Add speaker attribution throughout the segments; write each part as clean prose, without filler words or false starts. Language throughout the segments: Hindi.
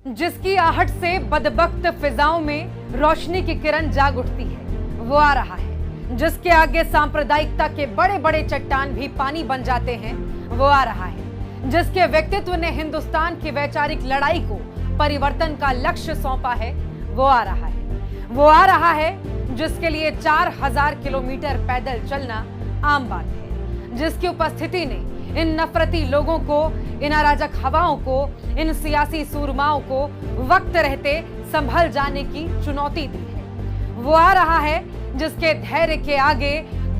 Speaker 1: जिसकी आहट से बदबख्त फिजाओं में रोशनी की किरण जाग उठती है, वो आ रहा है। जिसके आगे सांप्रदायिकता के बड़े बड़े चट्टान भी पानी बन जाते हैं, वो आ रहा है। जिसके व्यक्तित्व ने हिंदुस्तान की वैचारिक लड़ाई को परिवर्तन का लक्ष्य सौंपा है, वो आ रहा है। वो आ रहा है जिसके लिए 4000 किलोमीटर पैदल चलना आम बात है। जिसकी उपस्थिति ने इन नफरती लोगों को, इन अराजक हवाओं को, इन सियासी सूरमाओं को वक्त रहते संभल जाने की चुनौती दी है। वो आ रहा है जिसके धैर्य के आगे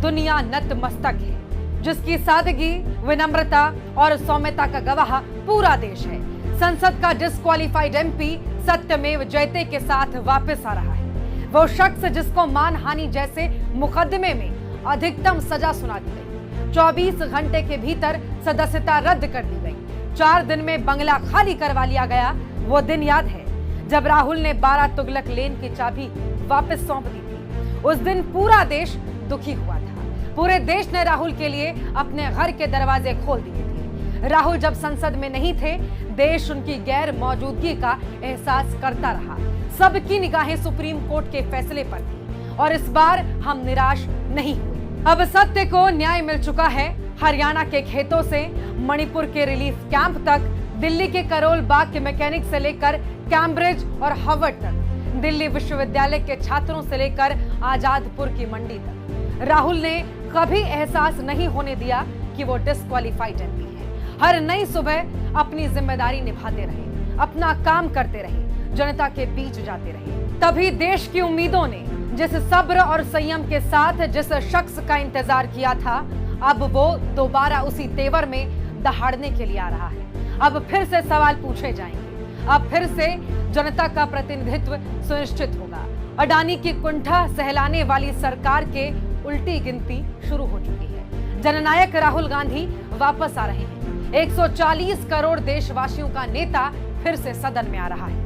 Speaker 1: दुनिया नतमस्तक है। जिसकी सादगी, विनम्रता और सौम्यता का गवाह पूरा देश है। संसद का डिस्क्वालिफाइड एमपी सत्यमेव जयते के साथ वापस आ रहा है। वो शख्स जिसको मानहानि जैसे मुकदमे में अधिकतम सजा सुना दी गई, 24 घंटे के भीतर सदस्यता रद्द कर दी गई, 4 दिन में बंगला खाली करवा लिया गया। वो दिन याद है जब राहुल ने 12 तुगलक लेन की चाबी वापस सौंप दी थी। उस दिन पूरा देश दुखी हुआ था। पूरे देश ने राहुल के लिए अपने घर के दरवाजे खोल दिए थे। राहुल जब संसद में नहीं थे, देश उनकी गैर मौजूदगी का एहसास करता रहा। सबकी निगाहें सुप्रीम कोर्ट के फैसले पर थी और इस बार हम निराश नहीं हुए। अब सत्य को न्याय मिल चुका है। हरियाणा के खेतों से मणिपुर के रिलीफ कैंप तक, दिल्ली के करोल बाग के मैकेनिक से लेकर कैम्ब्रिज और हार्वर्ड तक, दिल्ली विश्वविद्यालय के छात्रों से लेकर आजादपुर की मंडी तक, राहुल ने कभी एहसास नहीं होने दिया कि वो डिस्क्वालिफाइड एमपी है। हर नई सुबह अपनी जिम्मेदारी निभाते रहे, अपना काम करते रहे, जनता के बीच जाते रहे। तभी देश की उम्मीदों ने जिस सब्र और संयम के साथ जिस शख्स का इंतजार किया था, अब वो दोबारा उसी तेवर में दहाड़ने के लिए आ रहा है। अब फिर से सवाल पूछे जाएंगे, अब फिर से जनता का प्रतिनिधित्व सुनिश्चित होगा। अडानी की कुंठा सहलाने वाली सरकार के उल्टी गिनती शुरू हो चुकी है। जननायक राहुल गांधी वापस आ रहे हैं। 140 करोड़ देशवासियों का नेता फिर से सदन में आ रहा है।